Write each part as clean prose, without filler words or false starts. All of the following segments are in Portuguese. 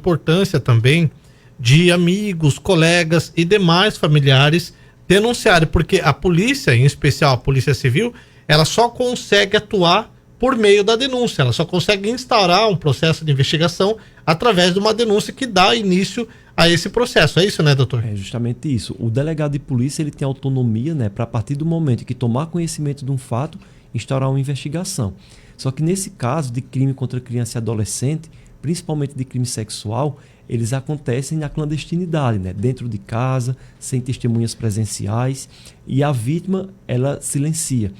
Importância também de amigos, colegas e demais familiares denunciarem, porque a polícia, em especial a Polícia Civil, ela só consegue atuar por meio da denúncia, ela só consegue instaurar um processo de investigação através de uma denúncia que dá início a esse processo. É isso, né, doutor? É justamente isso. O delegado de polícia ele tem autonomia, né, para a partir do momento que tomar conhecimento de um fato, instaurar uma investigação. Só que nesse caso de crime contra criança e adolescente, principalmente de crime sexual, eles acontecem na clandestinidade, né? Dentro de casa, sem testemunhas presenciais, e a vítima, ela silencia.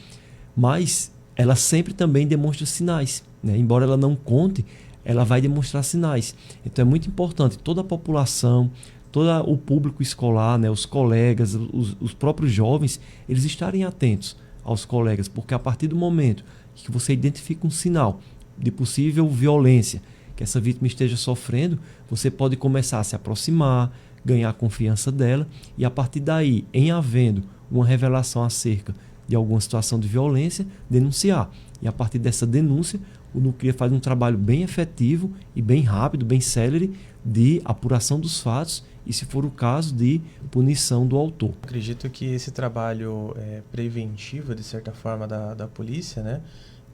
Mas ela sempre também demonstra sinais, né? Embora ela não conte, ela vai demonstrar sinais. Então é muito importante toda a população, todo o público escolar, né? Os colegas, os próprios jovens, eles estarem atentos aos colegas, porque a partir do momento que você identifica um sinal de possível violência, que essa vítima esteja sofrendo, você pode começar a se aproximar, ganhar a confiança dela e a partir daí, em havendo uma revelação acerca de alguma situação de violência, denunciar. E a partir dessa denúncia, o Nucria faz um trabalho bem efetivo e bem rápido, bem célere de apuração dos fatos e, se for o caso, de punição do autor. Acredito que esse trabalho preventivo, de certa forma, da polícia, né,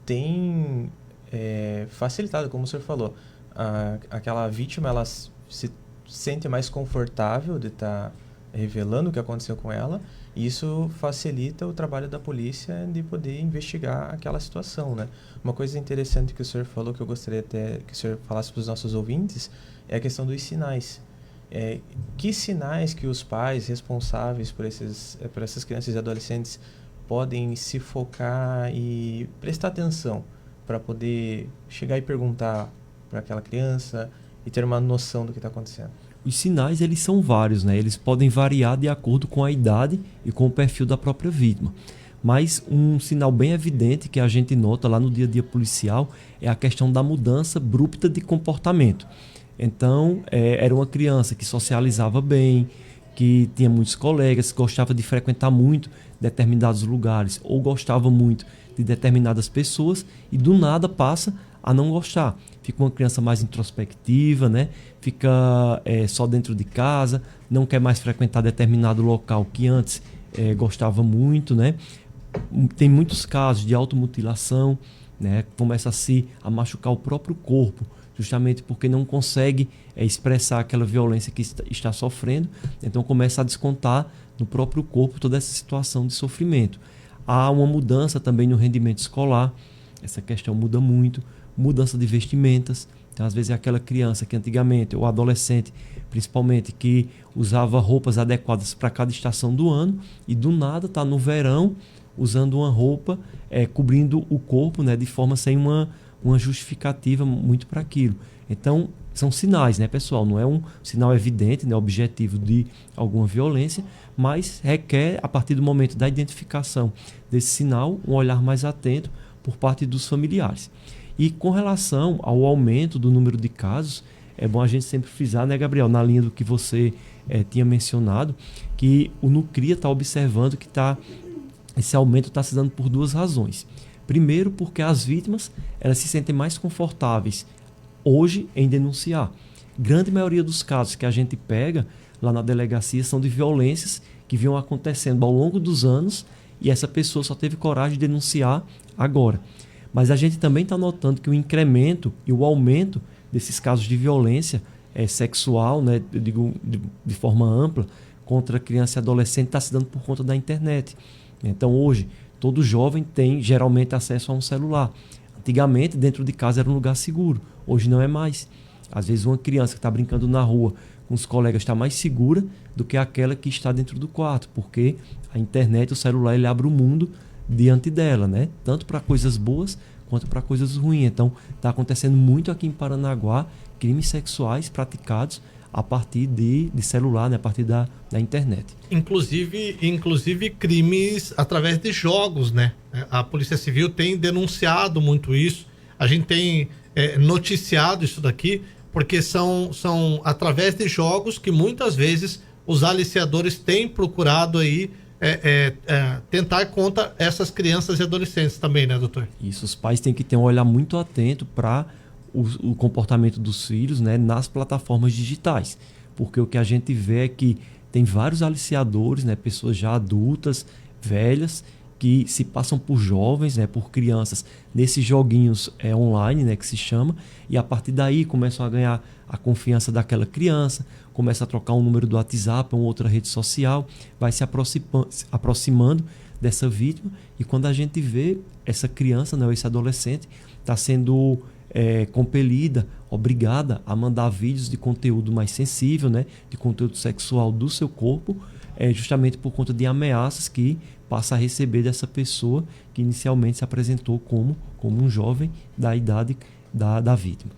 tem facilitado, como o senhor falou. Aquela vítima, ela se sente mais confortável de estar revelando o que aconteceu com ela, e isso facilita o trabalho da polícia de poder investigar aquela situação, né? Uma coisa interessante que o senhor falou, que eu gostaria até que o senhor falasse para os nossos ouvintes, é a questão dos sinais. Que sinais que os pais responsáveis por essas crianças e adolescentes podem se focar e prestar atenção para poder chegar e perguntar para aquela criança e ter uma noção do que está acontecendo? Os sinais, eles são vários, né? Eles podem variar de acordo com a idade e com o perfil da própria vítima. Mas um sinal bem evidente que a gente nota lá no dia a dia policial é a questão da mudança abrupta de comportamento. Então, era uma criança que socializava bem, que tinha muitos colegas, gostava de frequentar muito determinados lugares ou gostava muito de determinadas pessoas e do nada passa a não gostar. Fica uma criança mais introspectiva, né? Fica só dentro de casa, não quer mais frequentar determinado local que antes gostava muito, né? Tem muitos casos de automutilação, né? Começa a machucar o próprio corpo, justamente porque não consegue expressar aquela violência que está sofrendo, então começa a descontar no próprio corpo toda essa situação de sofrimento. Há uma mudança também no rendimento escolar, essa questão muda muito, mudança de vestimentas. Então, às vezes é aquela criança que antigamente, ou adolescente principalmente, que usava roupas adequadas para cada estação do ano e do nada está no verão usando uma roupa cobrindo o corpo, né, de forma sem uma justificativa muito para aquilo. Então, são sinais, né, pessoal? Não é um sinal evidente, né, objetivo de alguma violência, mas requer, a partir do momento da identificação desse sinal, um olhar mais atento por parte dos familiares. E com relação ao aumento do número de casos, é bom a gente sempre frisar, né, Gabriel, na linha do que você tinha mencionado, que o Nucria está observando que esse aumento está se dando por duas razões. Primeiro, porque as vítimas elas se sentem mais confortáveis hoje em denunciar. Grande maioria dos casos que a gente pega lá na delegacia são de violências que vinham acontecendo ao longo dos anos e essa pessoa só teve coragem de denunciar agora. Mas a gente também está notando que o incremento e o aumento desses casos de violência sexual, né, eu digo de forma ampla, contra criança e adolescente está se dando por conta da internet. Então hoje, todo jovem tem geralmente acesso a um celular. Antigamente, dentro de casa era um lugar seguro, hoje não é mais. Às vezes uma criança que está brincando na rua com os colegas está mais segura do que aquela que está dentro do quarto, porque a internet, o celular, ele abre o mundo diante dela, né? Tanto para coisas boas quanto para coisas ruins. Então, está acontecendo muito aqui em Paranaguá crimes sexuais praticados a partir de celular, né? A partir da internet. Inclusive crimes através de jogos, né? A Polícia Civil tem denunciado muito isso. A gente tem noticiado isso daqui, porque são através de jogos que muitas vezes os aliciadores têm procurado aí tentar contra essas crianças e adolescentes também, né, doutor? Isso, os pais têm que ter um olhar muito atento para o comportamento dos filhos, né, nas plataformas digitais. Porque o que a gente vê é que tem vários aliciadores, né, pessoas já adultas, velhas, que se passam por jovens, né, por crianças, nesses joguinhos online, né, que se chama, e a partir daí começam a ganhar a confiança daquela criança, começa a trocar um número do WhatsApp, uma outra rede social, vai se aproximando dessa vítima, e quando a gente vê essa criança, né, ou esse adolescente, está sendo compelida, obrigada a mandar vídeos de conteúdo mais sensível, né, de conteúdo sexual do seu corpo, justamente por conta de ameaças que passa a receber dessa pessoa que inicialmente se apresentou como um jovem da idade da vítima.